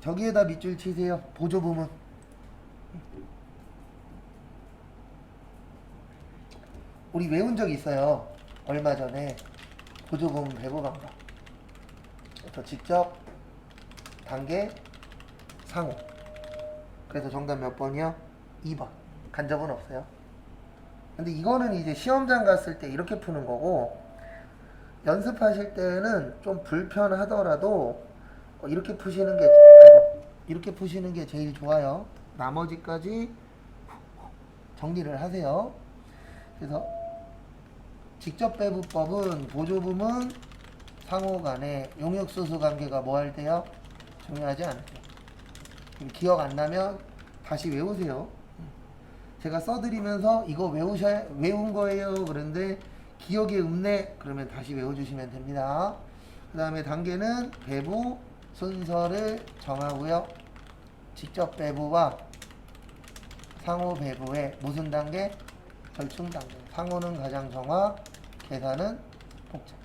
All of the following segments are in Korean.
저기에다 밑줄 치세요. 보조부문. 우리 외운 적 있어요. 얼마 전에 보조부문 배부 방법. 그래서 직접, 단계, 상호. 그래서 정답 몇 번이요? 2번. 간 적은 없어요. 근데 이거는 이제 시험장 갔을 때 이렇게 푸는 거고, 연습하실 때는 좀 불편하더라도 이렇게 푸시는 게 제일 좋아요. 나머지까지 정리를 하세요. 그래서 직접 배부법은 보조부문 상호 간의 용역수수 관계가 뭐 할 때요? 중요하지 않을게요. 기억 안 나면 다시 외우세요. 제가 써드리면서 이거 외운 거예요. 그런데 기억에 없네. 그러면 다시 외워주시면 됩니다. 그 다음에 단계는 배부 순서를 정하고요. 직접 배부와 상호 배부의 무슨 단계? 절충 단계. 상호는 가장 정화, 계산은 복잡.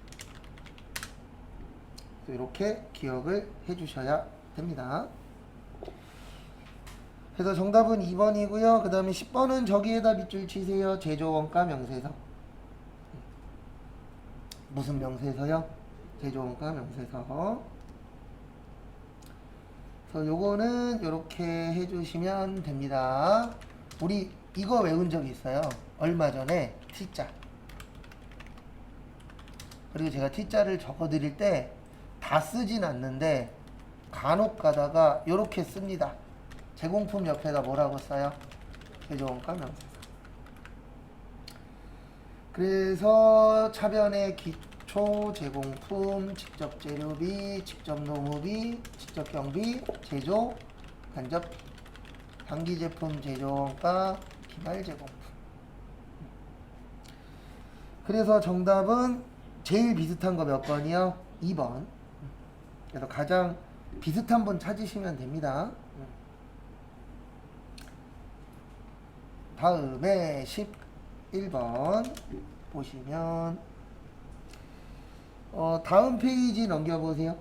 이렇게 기억을 해주셔야 됩니다. 그래서 정답은 2번이고요. 그 다음에 10번은 저기에다 밑줄 치세요. 제조, 원가, 명세서. 무슨 명세서요? 제조, 원가, 명세서. 그래서 요거는 이렇게 해주시면 됩니다. 우리 이거 외운 적이 있어요. 얼마 전에 T자. 그리고 제가 T자를 적어드릴 때 다 쓰진 않는데 간혹 가다가 이렇게 씁니다. 제공품 옆에다 뭐라고 써요? 제조원가 명세서. 그래서 차변의 기초 제공품, 직접 재료비, 직접 노무비, 직접 경비, 제조, 간접, 단기 제품 제조원가, 기말 제공품. 그래서 정답은 제일 비슷한 거 몇 번이요? 2번. 그래서 가장 비슷한 분 찾으시면 됩니다. 다음에 11번 보시면 다음 페이지 넘겨보세요.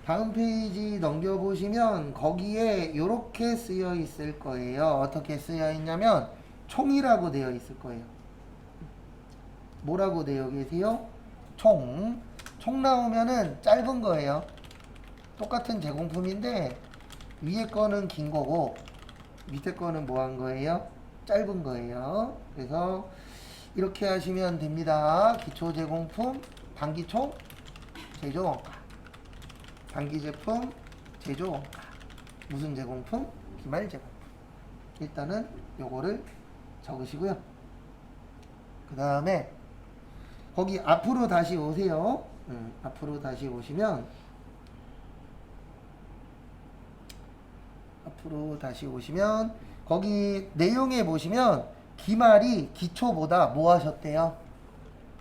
다음 페이지 넘겨보시면 거기에 이렇게 쓰여 있을 거예요. 어떻게 쓰여 있냐면 총이라고 되어 있을 거예요. 뭐라고 되어 계세요? 총. 총 나오면은 짧은 거예요. 똑같은 제공품인데 위에 거는 긴 거고 밑에 거는 뭐 한 거예요? 짧은 거예요. 그래서 이렇게 하시면 됩니다. 기초 제공품, 단기총, 제조 원가. 단기 제품, 제조 원가. 무슨 제공품? 기말 제공품. 일단은 요거를 적으시고요. 그 다음에 거기 앞으로 다시 오세요. 앞으로 다시 오시면 거기 내용에 보시면 기말이 기초보다 뭐 하셨대요?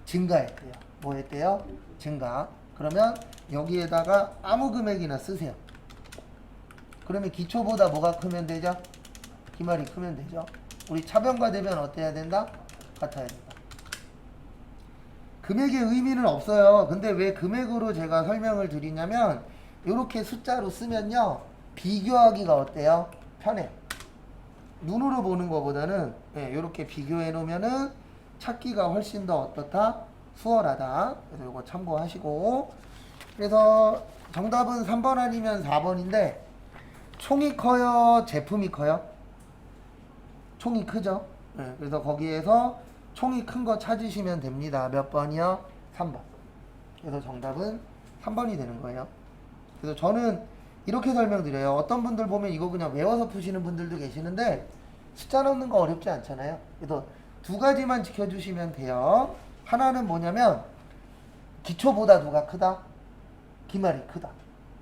증가했대요. 뭐 했대요? 증가. 그러면 여기에다가 아무 금액이나 쓰세요. 그러면 기초보다 뭐가 크면 되죠? 기말이 크면 되죠. 우리 차변과 대변 어때야 된다? 같아야 된다. 금액의 의미는 없어요. 근데 왜 금액으로 제가 설명을 드리냐면 이렇게 숫자로 쓰면요 비교하기가 어때요? 편해요. 눈으로 보는 것보다는 이렇게 비교해 놓으면은 찾기가 훨씬 더 어떻다? 수월하다. 그래서 이거 참고하시고, 그래서 정답은 3번 아니면 4번인데 총이 커요? 제품이 커요? 총이 크죠? 그래서 거기에서 총이 큰 거 찾으시면 됩니다. 몇 번이요? 3번. 그래서 정답은 3번이 되는 거예요. 그래서 저는 이렇게 설명드려요. 어떤 분들 보면 이거 그냥 외워서 푸시는 분들도 계시는데 숫자 넣는 거 어렵지 않잖아요. 그래서 두 가지만 지켜주시면 돼요. 하나는 뭐냐면 기초보다 누가 크다? 기말이 크다.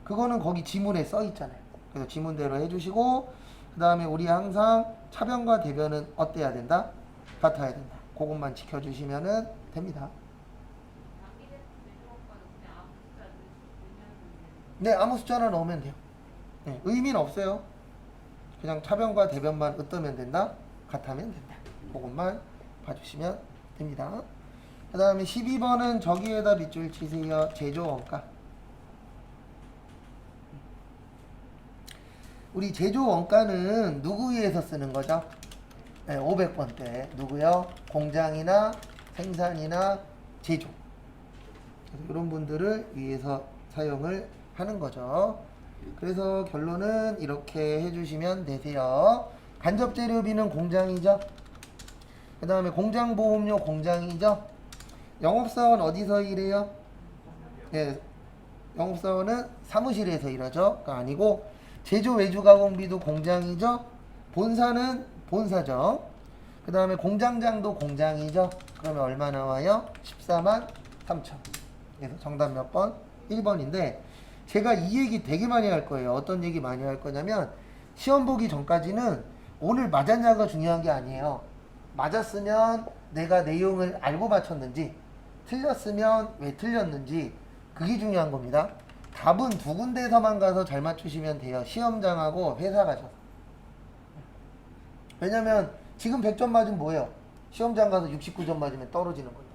그거는 거기 지문에 써 있잖아요. 그래서 지문대로 해주시고, 그 다음에 우리 항상 차변과 대변은 어때야 된다? 같아야 된다. 그것만 지켜주시면 됩니다. 네, 아무 숫자나 넣으면 돼요. 네, 의미는 없어요. 그냥 차변과 대변만 으뜨면 된다? 같으면 된다. 그것만 봐주시면 됩니다. 그 다음에 12번은 저기에다 밑줄 치세요. 제조 원가. 우리 제조 원가는 누구 위해서 쓰는 거죠? 네, 500번대. 누구요? 공장이나 생산이나 제조. 이런 분들을 위해서 사용을 하는 거죠. 그래서 결론은 이렇게 해주시면 되세요. 간접재료비는 공장이죠. 그 다음에 공장보험료 공장이죠. 영업사원 어디서 일해요? 네, 영업사원은 사무실에서 일하죠. 아니고 제조 외주 가공비도 공장이죠. 본사는 본사죠. 그 다음에 공장장도 공장이죠. 그러면 얼마 나와요? 14만 3천. 그래서 정답 몇 번? 1번인데 제가 이 얘기 되게 많이 할 거예요. 어떤 얘기 많이 할 거냐면 시험 보기 전까지는 오늘 맞았냐가 중요한 게 아니에요. 맞았으면 내가 내용을 알고 맞췄는지 틀렸으면 왜 틀렸는지 그게 중요한 겁니다. 답은 두 군데서만 가서 잘 맞추시면 돼요. 시험장하고 회사 가셔서. 왜냐면 지금 100점 맞으면 뭐예요? 시험장 가서 69점 맞으면 떨어지는 거예요.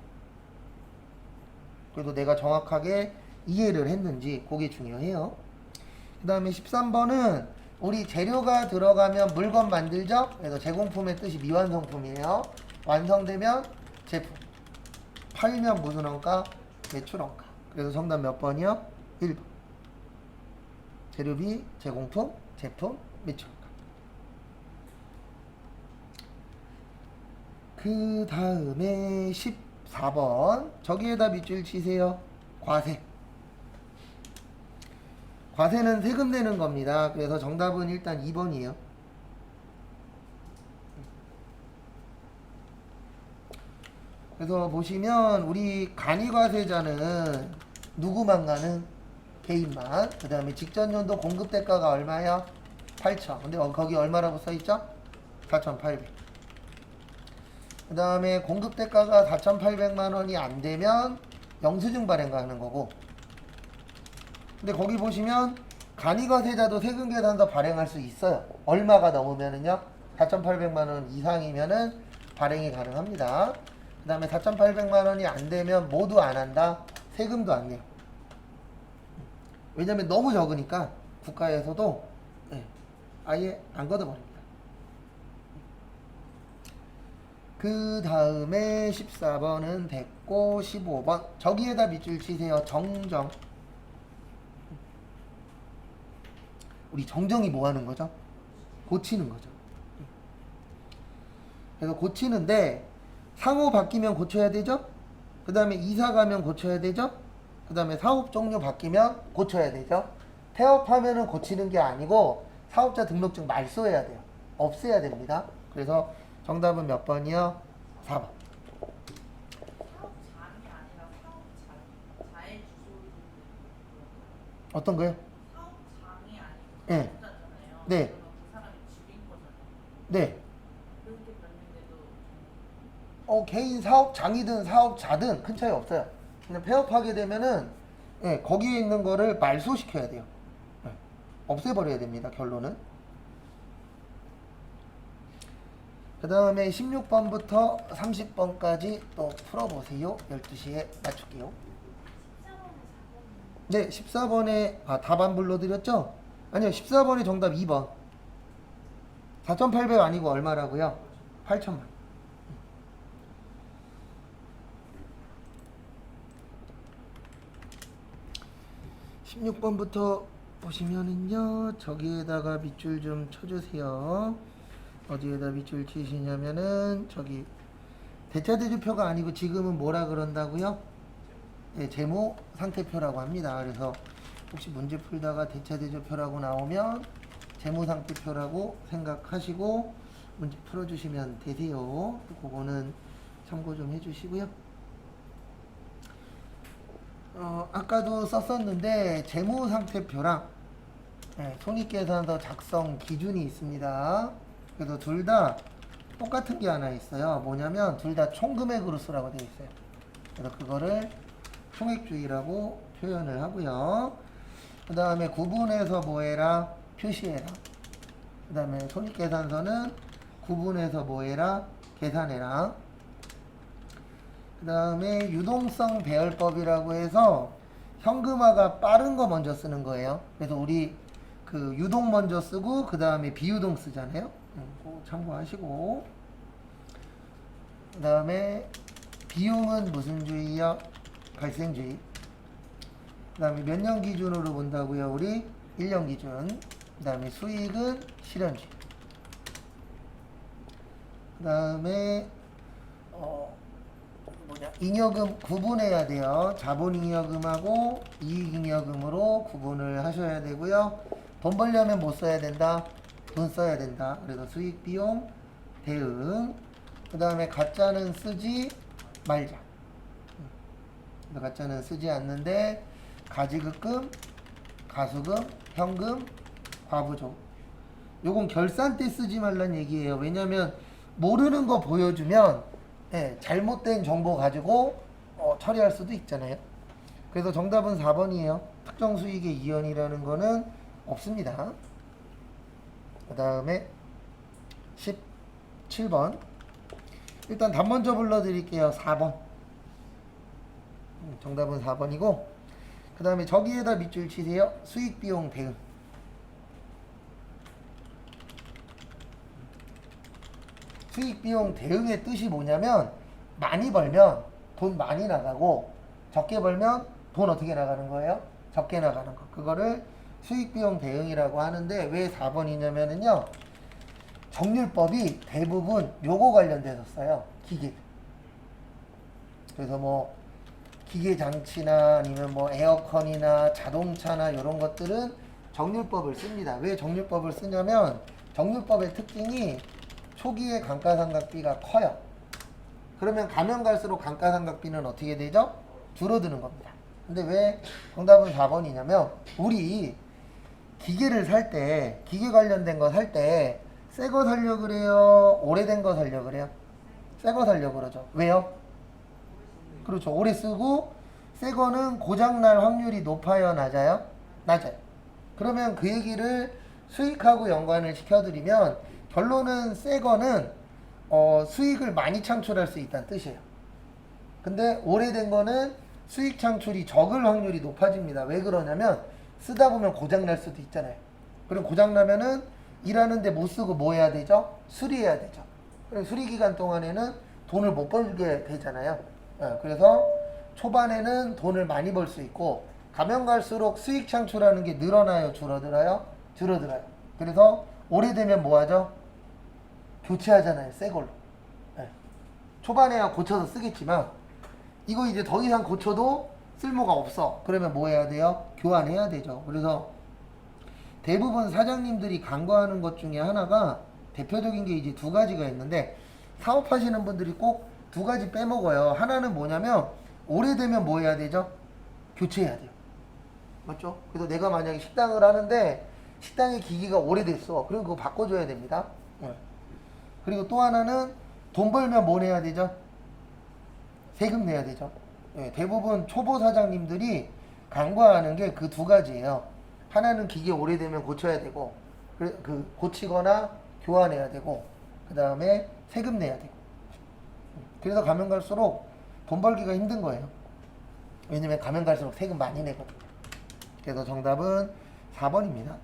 그래도 내가 정확하게 이해를 했는지 그게 중요해요. 그 다음에 13번은 우리 재료가 들어가면 물건 만들죠? 그래서 제공품의 뜻이 미완성품이에요. 완성되면 제품. 팔면 무슨 원가? 매출 원가. 그래서 정답 몇 번이요? 1번. 재료비, 제공품, 제품, 매출 원가. 그 다음에 14번. 저기에다 밑줄 치세요. 과세. 과세는 세금 내는 겁니다. 그래서 정답은 일단 2번이에요. 그래서 보시면 우리 간이과세자는 누구만 가는? 개인만. 그 다음에 직전연도 공급대가가 얼마야? 8천. 근데 거기 얼마라고 써있죠? 4,800. 그 다음에 공급대가가 4,800만원이 안되면 영수증 발행가 하는 거고, 근데 거기 보시면 간이과세자도 세금 계산서 발행할 수 있어요. 얼마가 넘으면은요? 4,800만원 이상이면은 발행이 가능합니다. 그 다음에 4,800만원이 안 되면 모두 안 한다. 세금도 안 내요. 왜냐면 너무 적으니까 국가에서도 아예 안 걷어버립니다. 그 다음에 14번은 됐고 15번 저기에다 밑줄 치세요. 정정. 우리 정정이 뭐 하는 거죠? 고치는 거죠. 그래서 고치는데 상호 바뀌면 고쳐야 되죠? 그 다음에 이사 가면 고쳐야 되죠? 그 다음에 사업 종료 바뀌면 고쳐야 되죠? 폐업하면은 고치는 게 아니고 사업자 등록증 말소해야 돼요. 없애야 됩니다. 그래서 정답은 몇 번이요? 4번. 사업장이 아니라 사업자의 주소를 어떤 거요? 사업장이 아니고 네. 사업자잖아요. 네. 그러면 그 사람이 줄인 거잖아요. 네. 그렇게 됐는데도 개인 사업장이든 사업자든 큰 차이 없어요. 그냥 폐업하게 되면은 거기에 있는 거를 말소시켜야 돼요. 없애버려야 됩니다. 결론은. 그 다음에 16번부터 30번까지 또 풀어보세요. 12시에 맞출게요. 14번에 4번은 네, 14번에 답 안 불러드렸죠? 아니요, 14번의 정답 2번. 4,800 아니고 얼마라고요? 8,000만. 16번부터 보시면은요, 저기에다가 밑줄 좀 쳐주세요. 어디에다 밑줄 치시냐면은 저기 대차대조표가 아니고 지금은 뭐라 그런다고요? 네, 재무 상태표라고 합니다. 그래서 혹시 문제 풀다가 대차대조표라고 나오면 재무 상태표라고 생각하시고 문제 풀어주시면 되세요. 그거는 참고 좀 해주시고요. 아까도 썼었는데 재무 상태표랑 손익계산서 작성 기준이 있습니다. 그래서 둘 다 똑같은 게 하나 있어요. 뭐냐면 둘 다 총금액으로 쓰라고 되어 있어요. 그래서 그거를 총액주의라고 표현을 하고요. 그 다음에 구분해서 뭐해라? 표시해라. 그 다음에 손익계산서는 구분해서 뭐해라? 계산해라. 그 다음에 유동성 배열법이라고 해서 현금화가 빠른 거 먼저 쓰는 거예요. 그래서 우리 그 그 유동 먼저 쓰고 그 다음에 비유동 쓰잖아요. 그거 참고하시고 그 다음에 비용은 무슨 주의요? 발생주의. 그 다음에 몇 년 기준으로 본다고요? 우리 1년 기준. 그 다음에 수익은 실현주의. 그 다음에 잉여금 구분해야 돼요. 자본잉여금하고 이익잉여금으로 구분을 하셔야 되고요. 돈 벌려면 뭐 써야 된다? 돈 써야 된다. 그래서 수익, 비용, 대응. 그 다음에 가짜는 쓰지 말자. 가짜는 쓰지 않는데 가지급금, 가수금, 현금, 과부조. 요건 결산 때 쓰지 말란 얘기예요. 왜냐면 모르는 거 보여주면 잘못된 정보 가지고 처리할 수도 있잖아요. 그래서 정답은 4번이에요. 특정 수익의 이연이라는 거는 없습니다. 그 다음에 17번. 일단 답 먼저 불러드릴게요. 4번. 정답은 4번이고, 그 다음에 저기에다 밑줄 치세요. 수익, 비용, 대응. 수익, 비용, 대응의 뜻이 뭐냐면 많이 벌면 돈 많이 나가고 적게 벌면 돈 어떻게 나가는 거예요? 적게 나가는 거. 그거를 수익, 비용, 대응이라고 하는데 왜 4번이냐면은요. 정률법이 대부분 요거 관련돼서 써요. 기계. 그래서 뭐 기계 장치나 아니면 뭐 에어컨이나 자동차나 이런 것들은 정률법을 씁니다. 왜 정률법을 쓰냐면 정률법의 특징이 초기에 감가상각비가 커요. 그러면 가면 갈수록 감가상각비는 어떻게 되죠? 줄어드는 겁니다. 근데 왜 정답은 4번이냐면 우리 기계를 살 때, 기계 관련된 거 살 때 새 거 살려 그래요? 오래된 거 살려 그래요? 새 거 살려 그러죠. 왜요? 그렇죠. 오래 쓰고 새 거는 고장날 확률이 높아요? 낮아요? 낮아요. 그러면 그 얘기를 수익하고 연관을 시켜드리면 결론은 새 거는 수익을 많이 창출할 수 있다는 뜻이에요. 근데 오래된 거는 수익 창출이 적을 확률이 높아집니다. 왜 그러냐면 쓰다 보면 고장날 수도 있잖아요. 그럼 고장나면은 일하는데 못 쓰고 뭐 해야 되죠? 수리해야 되죠. 그럼 수리 기간 동안에는 돈을 못 벌게 되잖아요. 그래서 초반에는 돈을 많이 벌 수 있고 가면 갈수록 수익 창출하는 게 늘어나요? 줄어들어요? 줄어들어요. 그래서 오래되면 뭐 하죠? 교체하잖아요. 새 걸로. 초반에야 고쳐서 쓰겠지만 이거 이제 더 이상 고쳐도 쓸모가 없어. 그러면 뭐 해야 돼요? 교환해야 되죠. 그래서 대부분 사장님들이 간과하는 것 중에 하나가 대표적인 게 이제 두 가지가 있는데 사업하시는 분들이 꼭 두 가지 빼먹어요. 하나는 뭐냐면 오래되면 뭐 해야 되죠? 교체해야 돼요. 맞죠? 그래서 내가 만약에 식당을 하는데 식당의 기기가 오래됐어. 그럼 그거 바꿔줘야 됩니다. 그리고 또 하나는 돈 벌면 뭐 내야 되죠? 세금 내야 되죠. 대부분 초보 사장님들이 간과하는 게 그 두 가지예요. 하나는 기계 오래되면 고쳐야 되고, 그 고치거나 교환해야 되고, 그 다음에 세금 내야 되고. 그래서 가면 갈수록 돈 벌기가 힘든 거예요. 왜냐면 가면 갈수록 세금 많이 내거든요. 그래서 정답은 4번입니다.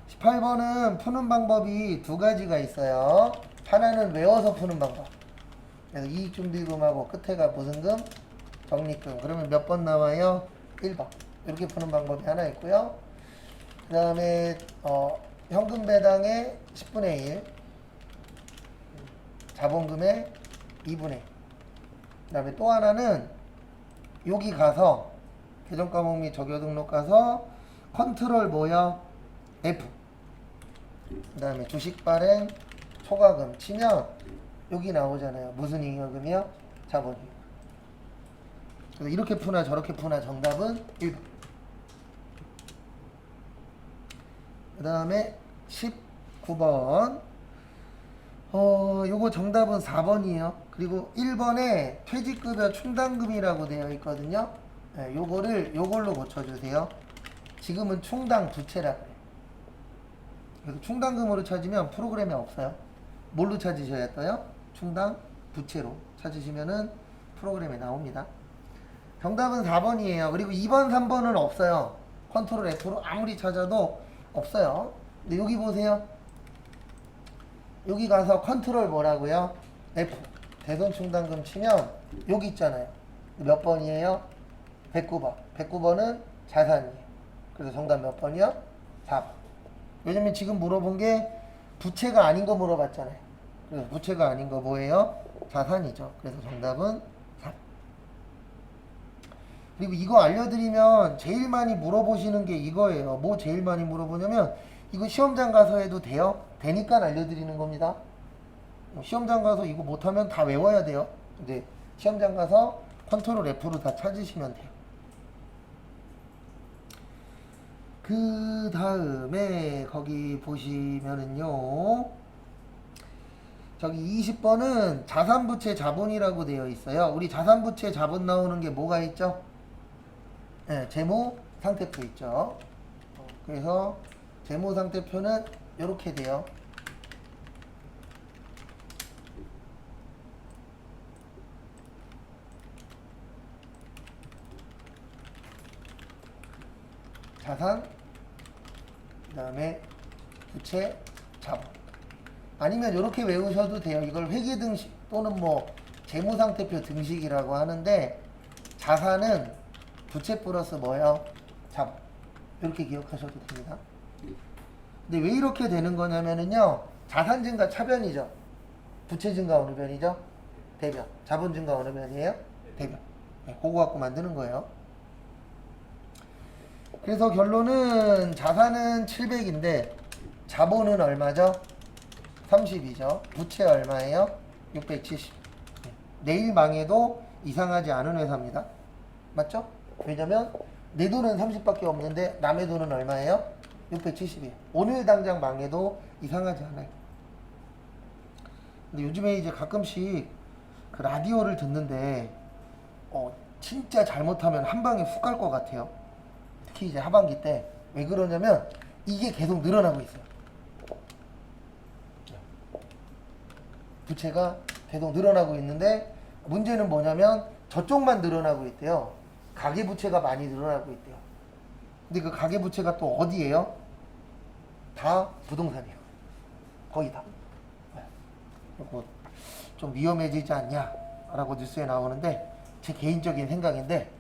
18번은 푸는 방법이 두 가지가 있어요. 하나는 외워서 푸는 방법. 그래서 이익중대금하고 끝에가 보증금, 적립금. 그러면 몇 번 나와요? 1번. 이렇게 푸는 방법이 하나 있고요. 그 다음에 현금 배당의 10분의 1, 자본금의 2분의 1. 그 다음에 또 하나는 여기 가서 계정과목 및 적용등록 가서 컨트롤 뭐야? F. 그 다음에 주식 발행 초과금 치면 여기 나오잖아요. 무슨 잉여금이요? 자본잉여금. 그래서 이렇게 푸나 저렇게 푸나 정답은 1번. 그 다음에 19번. 요거 정답은 4번이에요. 그리고 1번에 퇴직급여 충당금이라고 되어 있거든요. 요걸로 고쳐주세요. 지금은 충당 부채라 그래요. 그래서 충당금으로 찾으면 프로그램에 없어요. 뭘로 찾으셔야 돼요? 충당 부채로 찾으시면은 프로그램에 나옵니다. 정답은 4번이에요. 그리고 2번, 3번은 없어요. 컨트롤 F로 아무리 찾아도 없어요. 근데 여기 보세요. 여기 가서 컨트롤 뭐라고요? F. 대손 충당금 치면 여기 있잖아요. 몇 번이에요? 109번. 109번은 자산이에요. 그래서 정답 몇 번이요? 4번. 왜냐면 지금 물어본 게 부채가 아닌 거 물어봤잖아요. 그래서 부채가 아닌 거 뭐예요? 자산이죠. 그래서 정답은 3. 그리고 이거 알려드리면 제일 많이 물어보시는 게 이거예요. 뭐 제일 많이 물어보냐면 이거 시험장 가서 해도 돼요? 되니까 알려드리는 겁니다. 시험장 가서 이거 못하면 다 외워야 돼요. 이제 시험장 가서 컨트롤 F로 다 찾으시면 돼요. 그 다음에 거기 보시면은요. 저기 20번은 자산부채 자본이라고 되어 있어요. 우리 자산부채 자본 나오는 게 뭐가 있죠? 네, 재무상태표 있죠. 그래서 재무상태표는 이렇게 돼요. 자산, 그 다음에 부채, 자본. 아니면 이렇게 외우셔도 돼요. 이걸 회계등식 또는 뭐 재무상태표 등식이라고 하는데 자산은 부채 플러스 뭐예요? 자본. 이렇게 기억하셔도 됩니다. 근데 왜 이렇게 되는 거냐면은요. 자산 증가 차변이죠. 부채 증가 어느 변이죠? 대변. 자본 증가 어느 변이에요? 대변. 네, 그거 갖고 만드는 거예요. 그래서 결론은 자산은 700인데 자본은 얼마죠? 30이죠. 부채 얼마예요? 670. 내일 망해도 이상하지 않은 회사입니다. 맞죠? 왜냐면 내 돈은 30밖에 없는데 남의 돈은 얼마예요? 670이에요. 오늘 당장 망해도 이상하지 않아요. 근데 요즘에 이제 가끔씩 그 라디오를 듣는데 진짜 잘못하면 한 방에 훅 갈 것 같아요. 특히 이제 하반기 때. 왜 그러냐면 이게 계속 늘어나고 있어요. 부채가 계속 늘어나고 있는데 문제는 뭐냐면 저쪽만 늘어나고 있대요. 가계부채가 많이 늘어나고 있대요. 근데 그 가계부채가 또 어디예요? 다 부동산이에요. 거의 다. 그리고 좀 위험해지지 않냐라고 뉴스에 나오는데 제 개인적인 생각인데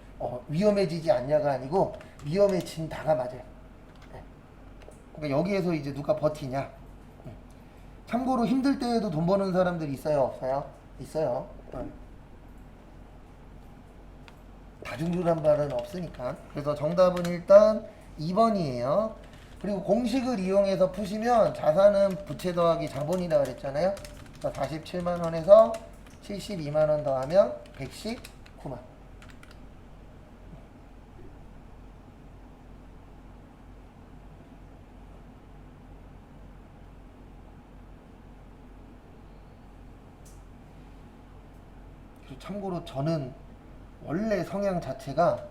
위험해지지 않냐가 아니고 위험해진다가 맞아요. 그러니까 여기에서 이제 누가 버티냐. 참고로 힘들 때에도 돈 버는 사람들이 있어요, 없어요? 있어요. 다중주란 말은 없으니까. 그래서 정답은 일단 2번이에요. 그리고 공식을 이용해서 푸시면 자산은 부채 더하기 자본이라 그랬잖아요. 47만 원에서 72만 원 더하면 119만. 참고로 저는 원래 성향 자체가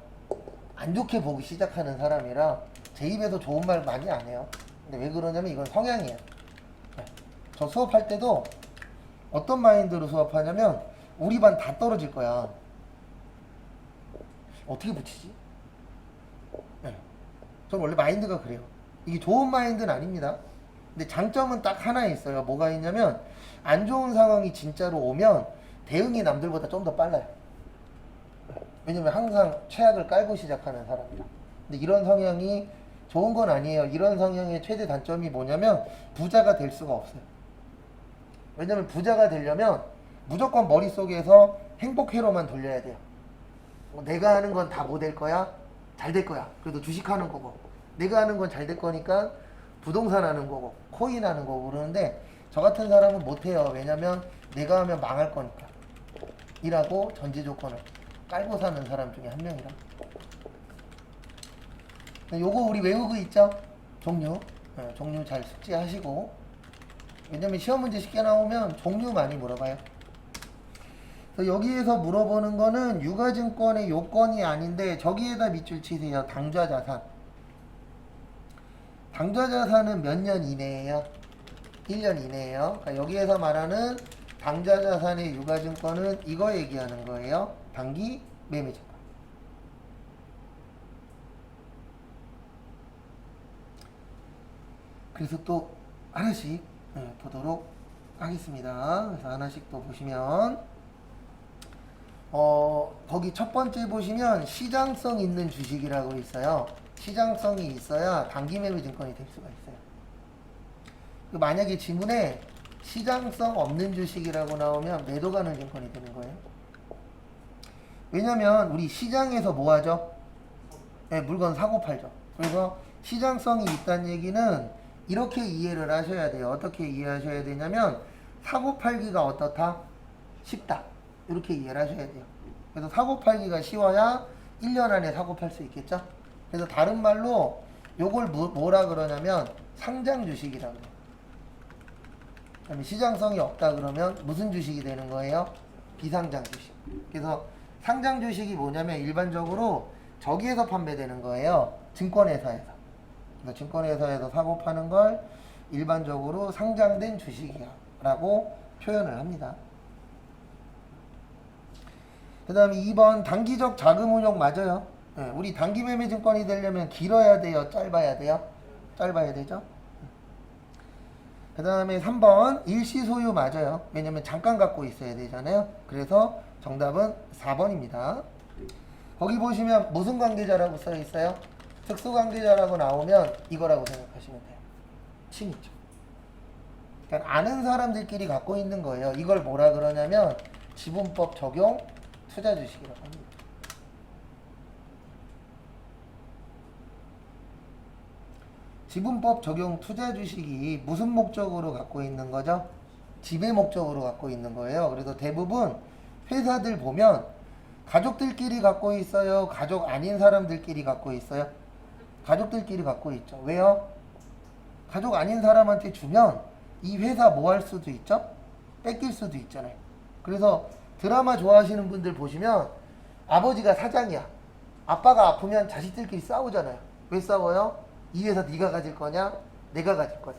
안 좋게 보기 시작하는 사람이라 제 입에서 좋은 말 많이 안 해요. 근데 왜 그러냐면 이건 성향이에요. 저 수업할 때도 어떤 마인드로 수업하냐면 우리 반 다 떨어질 거야. 어떻게 붙이지? 전 원래 마인드가 그래요. 이게 좋은 마인드는 아닙니다. 근데 장점은 딱 하나 있어요. 뭐가 있냐면 안 좋은 상황이 진짜로 오면 대응이 남들보다 좀 더 빨라요. 왜냐면 항상 최악을 깔고 시작하는 사람이라. 근데 이런 성향이 좋은 건 아니에요. 이런 성향의 최대 단점이 뭐냐면 부자가 될 수가 없어요. 왜냐면 부자가 되려면 무조건 머릿속에서 행복회로만 돌려야 돼요. 내가 하는 건 다 뭐 될 거야? 잘 될 거야. 그래도 주식하는 거고. 내가 하는 건 잘 될 거니까 부동산 하는 거고 코인 하는 거고 그러는데 저 같은 사람은 못해요. 왜냐면 내가 하면 망할 거니까. 이라고 전제 조건을 깔고 사는 사람 중에 한 명이라. 요거 우리 외우고 있죠? 종류. 종류 잘 숙지하시고. 왜냐면 시험 문제 쉽게 나오면 종류 많이 물어봐요. 그래서 여기에서 물어보는 거는 유가증권의 요건이 아닌데 저기에다 밑줄 치세요. 당좌자산. 당좌자산은 몇 년 이내예요? 1년 이내예요. 그러니까 여기에서 말하는 당좌자산의 유가증권은 이거 얘기하는 거예요. 단기 매매자산. 그래서 또 하나씩 보도록 하겠습니다. 그래서 하나씩 또 보시면 거기 첫 번째 보시면 시장성 있는 주식이라고 있어요. 시장성이 있어야 단기 매매 증권이 될 수가 있어요. 만약에 지문에 시장성 없는 주식이라고 나오면 매도 가능 증권이 되는 거예요. 왜냐면 우리 시장에서 뭐 하죠? 네, 물건 사고 팔죠. 그래서 시장성이 있다는 얘기는 이렇게 이해를 하셔야 돼요. 어떻게 이해하셔야 되냐면 사고 팔기가 어떻다? 쉽다. 이렇게 이해를 하셔야 돼요. 그래서 사고 팔기가 쉬워야 1년 안에 사고 팔 수 있겠죠? 그래서 다른 말로 요걸 뭐라 그러냐면 상장 주식이라고 해요. 그다음에 시장성이 없다 그러면 무슨 주식이 되는 거예요? 비상장 주식. 그래서 상장 주식이 뭐냐면 일반적으로 저기에서 판매되는 거예요. 증권회사에서. 그래서 증권회사에서 사고 파는 걸 일반적으로 상장된 주식이라고 표현을 합니다. 그 다음에 2번 단기적 자금 운용 맞아요. 네, 우리 단기 매매 증권이 되려면 길어야 돼요? 짧아야 돼요? 짧아야 되죠? 그 다음에 3번 일시 소유 맞아요. 왜냐면 잠깐 갖고 있어야 되잖아요. 그래서 정답은 4번입니다. 거기 보시면 무슨 관계자라고 써 있어요? 특수관계자라고 나오면 이거라고 생각하시면 돼요. 친이죠. 그러니까 아는 사람들끼리 갖고 있는 거예요. 이걸 뭐라 그러냐면 지분법 적용 투자 주식이라고 합니다. 지분법 적용 투자 주식이 무슨 목적으로 갖고 있는 거죠? 지배 목적으로 갖고 있는 거예요. 그래서 대부분 회사들 보면 가족들끼리 갖고 있어요? 가족 아닌 사람들끼리 갖고 있어요? 가족들끼리 갖고 있죠. 왜요? 가족 아닌 사람한테 주면 이 회사 뭐 할 수도 있죠? 뺏길 수도 있잖아요. 그래서 드라마 좋아하시는 분들 보시면 아버지가 사장이야. 아빠가 아프면 자식들끼리 싸우잖아요. 왜 싸워요? 이 회사 네가 가질 거냐? 내가 가질 거냐?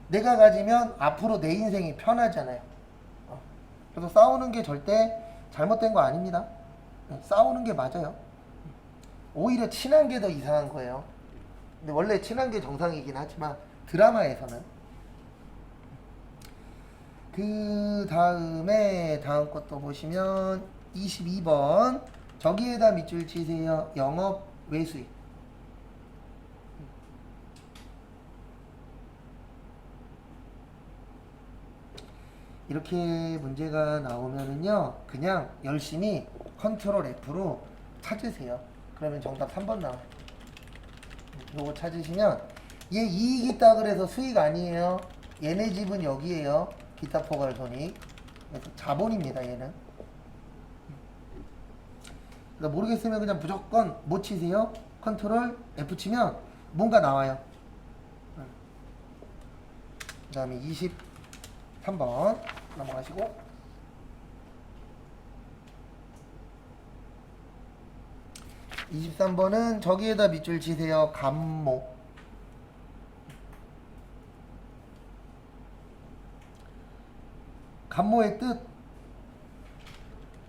내가 가지면 앞으로 내 인생이 편하잖아요. 그래서 싸우는 게 절대 잘못된 거 아닙니다. 싸우는 게 맞아요. 오히려 친한 게 더 이상한 거예요. 근데 원래 친한 게 정상이긴 하지만 드라마에서는. 그 다음에 다음 것도 보시면 22번 저기에다 밑줄 치세요. 영업 외수익. 이렇게 문제가 나오면은요 그냥 열심히 컨트롤 F로 찾으세요. 그러면 정답 3번 나와요. 요거 찾으시면 얘 이익 있다 그래서 수익 아니에요. 얘네 집은 여기에요. 기타 포괄 손익. 그래서 자본입니다 얘는. 그러니까 모르겠으면 그냥 무조건 뭐 치세요? 컨트롤 F 치면 뭔가 나와요. 그 다음에 23번 넘어가시고 23번은 저기에다 밑줄 치세요. 감모. 감모의 뜻.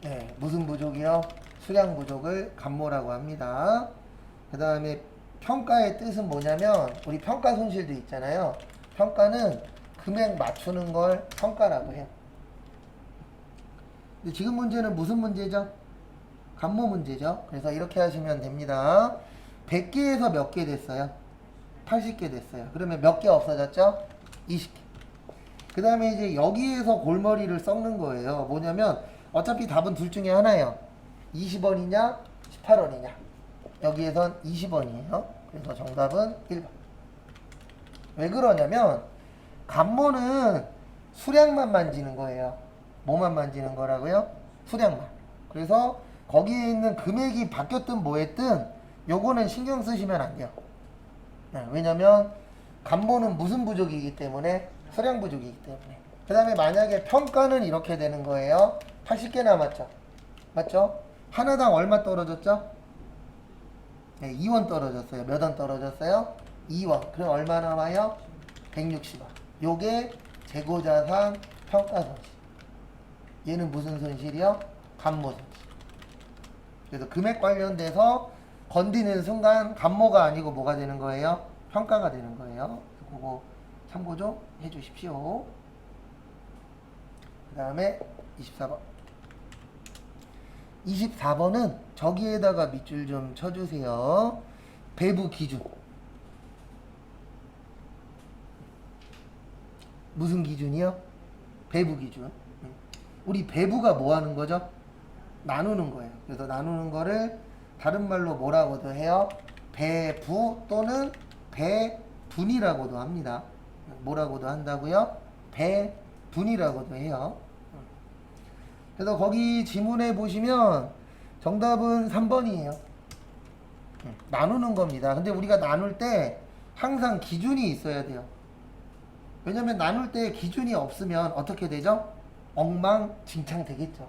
네, 무슨 부족이요? 수량 부족을 감모라고 합니다. 그 다음에 평가의 뜻은 뭐냐면 우리 평가 손실도 있잖아요. 평가는 금액 맞추는 걸 평가라고 해요. 근데 지금 문제는 무슨 문제죠? 감모 문제죠. 그래서 이렇게 하시면 됩니다. 100개에서 몇 개 됐어요? 80개 됐어요. 그러면 몇 개 없어졌죠? 20개. 그 다음에 이제 여기에서 골머리를 썩는 거예요. 뭐냐면 어차피 답은 둘 중에 하나예요. 20원이냐 18원이냐. 여기에선 20원이에요. 그래서 정답은 1번. 왜 그러냐면 감모는 수량만 만지는 거예요. 뭐만 만지는 거라고요? 수량만. 그래서 거기에 있는 금액이 바뀌었든 뭐했든 요거는 신경 쓰시면 안 돼요. 네, 왜냐면 감모는 무슨 부족이기 때문에 수량 부족이기 때문에. 그 다음에 만약에 평가는 이렇게 되는 거예요. 80개 남았죠. 맞죠? 하나당 얼마 떨어졌죠? 네, 2원 떨어졌어요. 몇 원 떨어졌어요? 2원. 그럼 얼마 남아요? 160원. 요게 재고자산 평가 손실. 얘는 무슨 손실이요? 감모 손실. 그래서 금액 관련돼서 건드는 순간 감모가 아니고 뭐가 되는 거예요? 평가가 되는 거예요. 그거 참고 좀 해주십시오. 그 다음에 24번. 24번은 저기에다가 밑줄 좀 쳐주세요. 배부 기준. 무슨 기준이요? 배부 기준. 우리 배부가 뭐 하는 거죠? 나누는 거예요. 그래서 나누는 거를 다른 말로 뭐라고도 해요? 배부 또는 배분이라고도 합니다. 뭐라고도 한다고요? 배분이라고도 해요. 그래서 거기 지문에 보시면 정답은 3번이에요. 나누는 겁니다. 근데 우리가 나눌 때 항상 기준이 있어야 돼요. 왜냐면 나눌 때 기준이 없으면 어떻게 되죠? 엉망진창 되겠죠.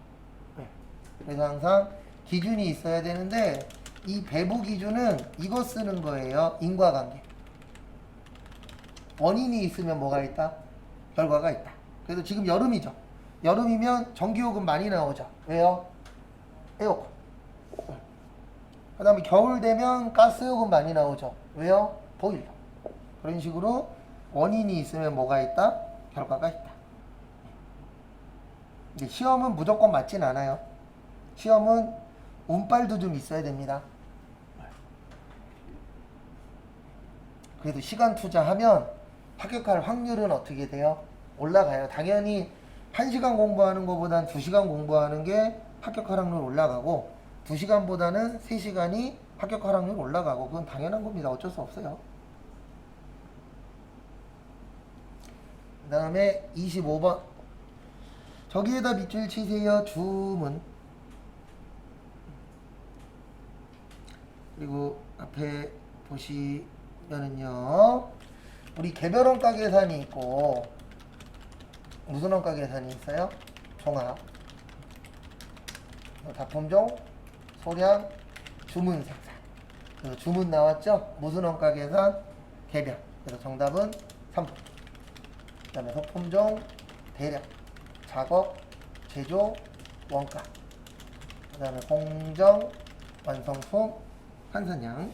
그래서 항상 기준이 있어야 되는데 이 배부 기준은 이거 쓰는 거예요. 인과관계. 원인이 있으면 뭐가 있다? 결과가 있다. 그래서 지금 여름이죠. 여름이면 전기요금 많이 나오죠. 왜요? 에어컨. 그 다음에 겨울 되면 가스요금 많이 나오죠. 왜요? 보일러. 그런 식으로 원인이 있으면 뭐가 있다? 결과가 있다. 근데 시험은 무조건 맞진 않아요. 시험은 운빨도 좀 있어야 됩니다. 그래도 시간 투자하면 합격할 확률은 어떻게 돼요? 올라가요. 당연히 1시간 공부하는 것보단 2시간 공부하는 게 합격할 확률 올라가고 2시간보다는 3시간이 합격할 확률 올라가고 그건 당연한 겁니다. 어쩔 수 없어요. 그 다음에 25번 저기에다 밑줄 치세요. 주문. 그리고 앞에 보시면은요 우리 개별원가 계산이 있고 무슨 원가 계산이 있어요? 종합, 다품종, 소량, 주문 생산. 그래서 주문 나왔죠? 무슨 원가 계산? 개별. 그래서 정답은 3번. 그 다음에 소품종, 대량, 작업, 제조, 원가. 그 다음에 공정, 완성품, 환산량.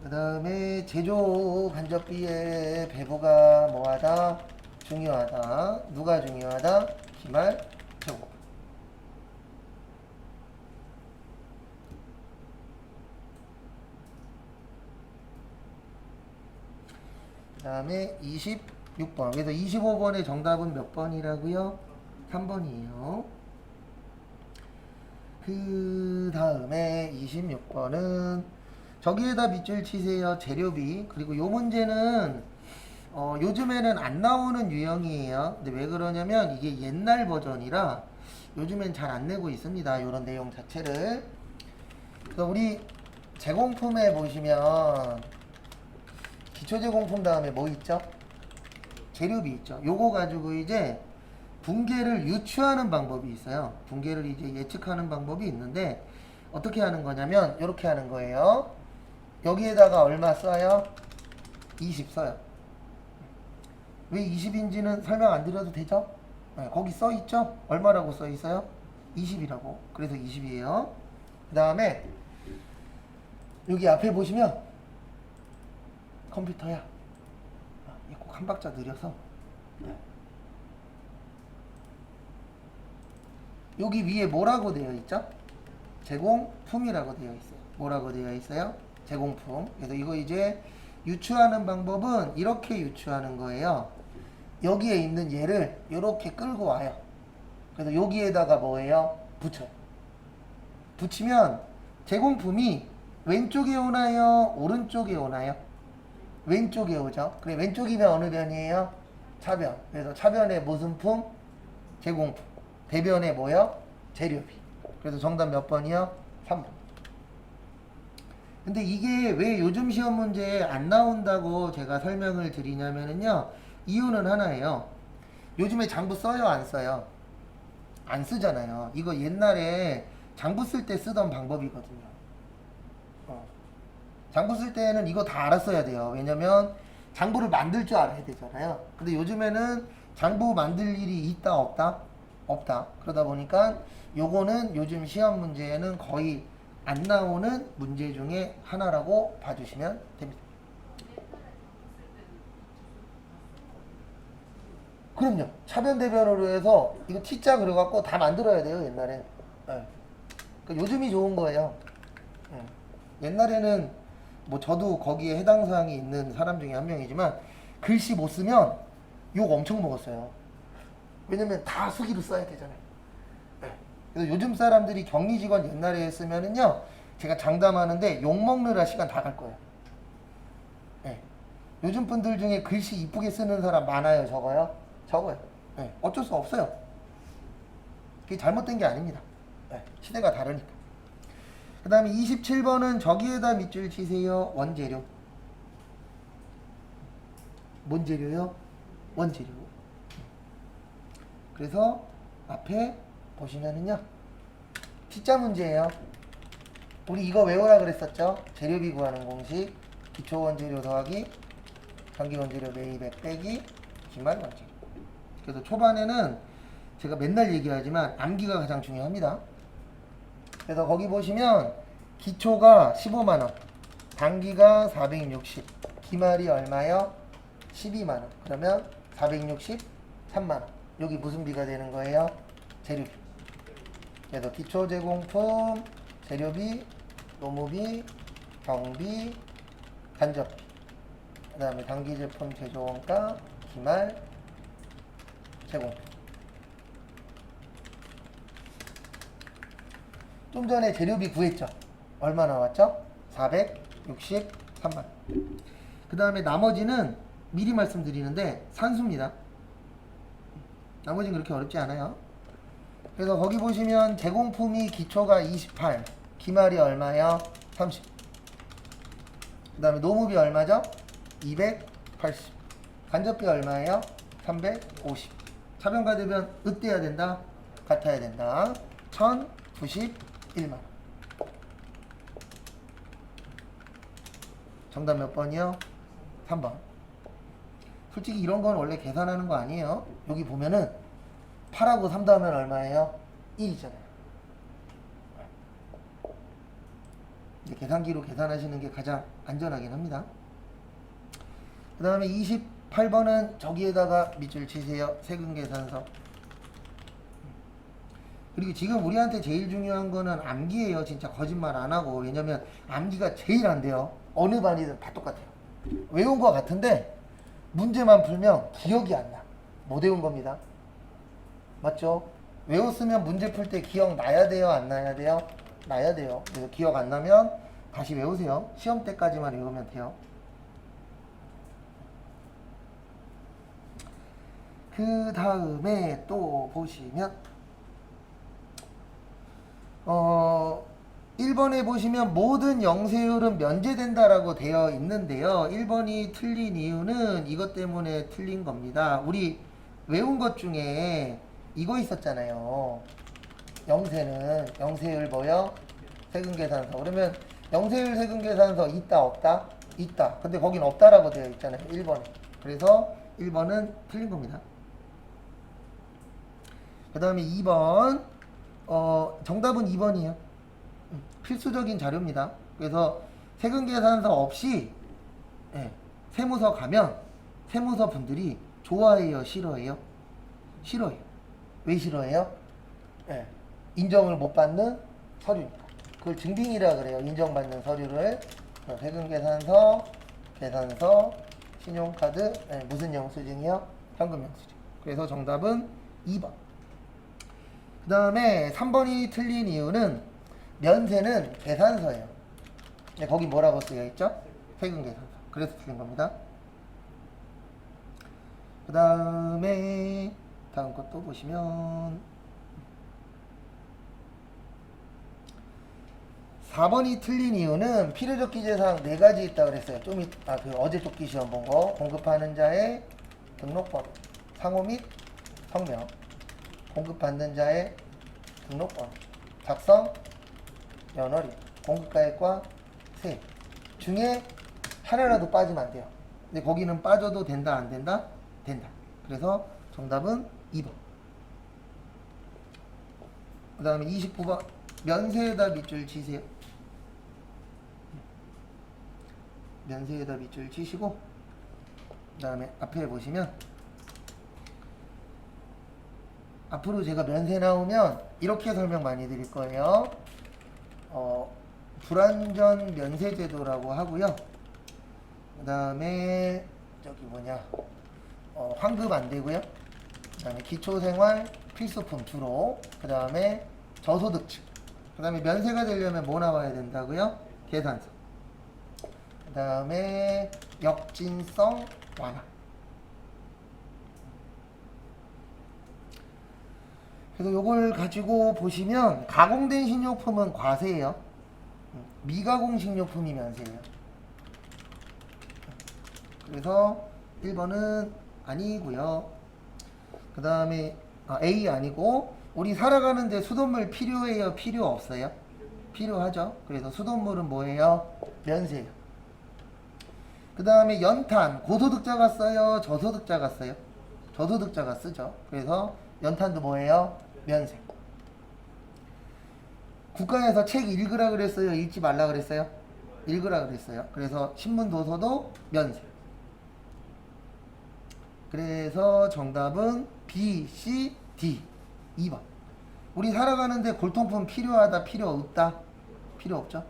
그 다음에 제조 간접비의 배부가 뭐하다? 중요하다. 누가 중요하다? 기말, 재고. 그 다음에 26번. 그래서 25번의 정답은 몇 번이라고요? 3번이에요. 그 다음에 26번은 저기에다 밑줄 치세요. 재료비. 그리고 요 문제는 요즘에는 안 나오는 유형이에요. 근데 왜 그러냐면 이게 옛날 버전이라 요즘엔 잘 안 내고 있습니다. 요런 내용 자체를. 그래서 우리 제공품에 보시면 기초 제공품 다음에 뭐 있죠? 재료비 있죠. 요거 가지고 이제 붕괴를 유추하는 방법이 있어요. 붕괴를 이제 예측하는 방법이 있는데 어떻게 하는 거냐면 이렇게 하는 거예요. 여기에다가 얼마 써요? 20 써요. 왜 20인지는 설명 안 드려도 되죠? 네, 거기 써 있죠? 얼마라고 써 있어요? 20이라고. 그래서 20이에요. 그 다음에 여기 앞에 보시면 컴퓨터야. 꼭 한 박자 느려서. 여기 위에 뭐라고 되어 있죠? 제공품이라고 되어 있어요. 뭐라고 되어 있어요? 제공품. 그래서 이거 이제 유추하는 방법은 이렇게 유추하는 거예요. 여기에 있는 얘를 이렇게 끌고 와요. 그래서 여기에다가 뭐예요? 붙여요. 붙이면 제공품이 왼쪽에 오나요? 오른쪽에 오나요? 왼쪽에 오죠. 그래 왼쪽이면 어느 변이에요? 차변. 그래서 차변에 무슨 품? 제공품. 대변에 뭐요? 재료비. 그래서 정답 몇 번이요? 3번. 근데 이게 왜 요즘 시험 문제에 안 나온다고 제가 설명을 드리냐면요. 이유는 하나예요. 요즘에 장부 써요? 안 써요? 안 쓰잖아요. 이거 옛날에 장부 쓸 때 쓰던 방법이거든요. 장부 쓸 때는 이거 다 알았어야 돼요. 왜냐면 장부를 만들 줄 알아야 되잖아요. 근데 요즘에는 장부 만들 일이 있다 없다? 없다. 그러다 보니까 요거는 요즘 시험 문제에는 거의 안 나오는 문제 중에 하나라고 봐주시면 됩니다. 그럼요. 차변대변으로 해서 이거 T자 그려갖고 다 만들어야 돼요 옛날에. 네. 그러니까 요즘이 좋은 거예요. 옛날에는 뭐 저도 거기에 해당 사항이 있는 사람 중에 한 명이지만 글씨 못 쓰면 욕 엄청 먹었어요. 왜냐면 다 수기로 써야 되잖아요. 네. 그래서 요즘 사람들이 격리 직원 옛날에 쓰면은요 제가 장담하는데 욕 먹느라 시간 다 갈 거예요. 네. 요즘 분들 중에 글씨 이쁘게 쓰는 사람 많아요, 적어요? 적어요. 네. 어쩔 수 없어요. 그게 잘못된 게 아닙니다. 네. 시대가 다르니까. 그 다음에 27번은 저기에다 밑줄 치세요. 원재료. 뭔 재료요? 원재료. 그래서 앞에 보시면은요. T자 문제예요. 우리 이거 외우라 그랬었죠? 재료비 구하는 공식. 기초 원재료 더하기 전기 원재료 매입액 빼기 기말 원재료. 그래서 초반에는 제가 맨날 얘기하지만 암기가 가장 중요합니다. 그래서 거기 보시면 기초가 15만원, 단기가 460, 기말이 얼마요? 12만원. 그러면 463만원. 여기 무슨 비가 되는 거예요? 재료비. 그래서 기초 제공품, 재료비, 노무비, 경비, 간접비. 그 다음에 단기 제품 제조원가, 기말, 제공비. 좀 전에 재료비 구했죠? 얼마 나왔죠? 463만. 그 다음에 나머지는 미리 말씀드리는데 산수입니다. 나머지는 그렇게 어렵지 않아요. 그래서 거기 보시면 제공품이 기초가 28, 기말이 얼마요? 30. 그 다음에 노무비 얼마죠? 280. 간접비 얼마예요? 350. 차변과 대변 으떼야 된다? 같아야 된다. 1091만. 정답 몇 번이요? 3번. 솔직히 이런 건 원래 계산하는 거 아니에요. 여기 보면은 8하고 3 더하면 얼마예요? 1이잖아요. 계산기로 계산하시는 게 가장 안전하긴 합니다. 그 다음에 28번은 저기에다가 밑줄 치세요. 세금계산서. 그리고 지금 우리한테 제일 중요한 거는 암기예요. 진짜 거짓말 안 하고. 왜냐면 암기가 제일 안 돼요. 어느 반이든 다 똑같아요. 외운 거 같은데 문제만 풀면 기억이 안 나. 못 외운 겁니다. 맞죠? 외웠으면 문제 풀 때 기억 나야 돼요? 안 나야 돼요? 나야 돼요. 그래서 기억 안 나면 다시 외우세요. 시험 때까지만 외우면 돼요. 그 다음에 또 보시면 1번에 보시면 모든 영세율은 면제된다라고 되어 있는데요. 1번이 틀린 이유는 이것 때문에 틀린 겁니다. 우리 외운 것 중에 이거 있었잖아요. 영세는 영세율 뭐요? 세금계산서. 그러면 영세율 세금계산서 있다 없다? 있다. 근데 거긴 없다라고 되어 있잖아요. 1번에. 그래서 1번은 틀린 겁니다. 그 다음에 2번 정답은 2번이에요. 필수적인 자료입니다. 그래서 세금계산서 없이 세무서 가면 세무서 분들이 좋아해요? 싫어해요? 싫어해요. 왜 싫어해요? 인정을 못 받는 서류니까. 그걸 증빙이라 그래요. 인정받는 서류를. 세금계산서, 계산서, 신용카드, 무슨 영수증이요? 현금 영수증. 그래서 정답은 2번. 그 다음에 3번이 틀린 이유는 면세는 계산서예요. 거기 뭐라고 쓰여있죠? 세금계산서. 그래서 틀린 겁니다. 그 다음에 다음 것도 보시면 4번이 틀린 이유는 필요적 기재사항 4가지 있다고 그랬어요. 어제 돕기 시험 본 거. 공급하는 자의 등록번호, 상호 및 성명, 공급받는 자의 등록번호, 작성, 연월일, 공급가액과 세액 중에 하나라도 빠지면 안 돼요. 근데 거기는 빠져도 된다, 안 된다? 된다. 그래서 정답은 2번. 그 다음에 29번 면세에다 밑줄 치세요. 면세에다 밑줄 치시고 그 다음에 앞에 보시면 앞으로 제가 면세 나오면 이렇게 설명 많이 드릴 거예요. 불완전 면세 제도라고 하고요. 그 다음에 저기 뭐냐 환급 안 되고요. 그 다음에 기초생활 필수품 주로. 그 다음에 저소득층. 그 다음에 면세가 되려면 뭐 나와야 된다고요? 계산서. 그 다음에 역진성 완화. 그래서 요걸 가지고 보시면 가공된 식료품은 과세예요. 미가공 식료품이 면세예요. 그래서 1번은 아니고요. 그 다음에 A 아니고 우리 살아가는데 수돗물 필요해요? 필요 없어요? 필요하죠. 그래서 수돗물은 뭐예요? 면세예요. 그 다음에 연탄 고소득자가 써요? 저소득자가 써요? 저소득자가 쓰죠. 그래서 연탄도 뭐예요? 면세. 국가에서 책 읽으라 그랬어요? 읽지 말라 그랬어요? 읽으라 그랬어요. 그래서 신문 도서도 면세. 그래서 정답은 B, C, D 2번. 우리 살아가는데 골통품 필요하다 필요 없다? 필요 없죠.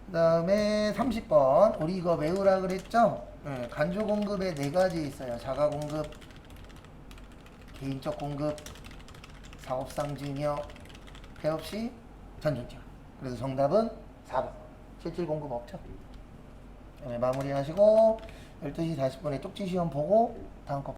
그 다음에 30번 우리 이거 외우라 그랬죠? 간주 공급에 4가지 있어요. 자가 공급, 개인적 공급, 사업상 증여, 폐업시 전준증. 그래서 정답은 4번. 실질 공급 없죠? 마무리하시고 12시 40분에 쪽지 시험 보고 다음 거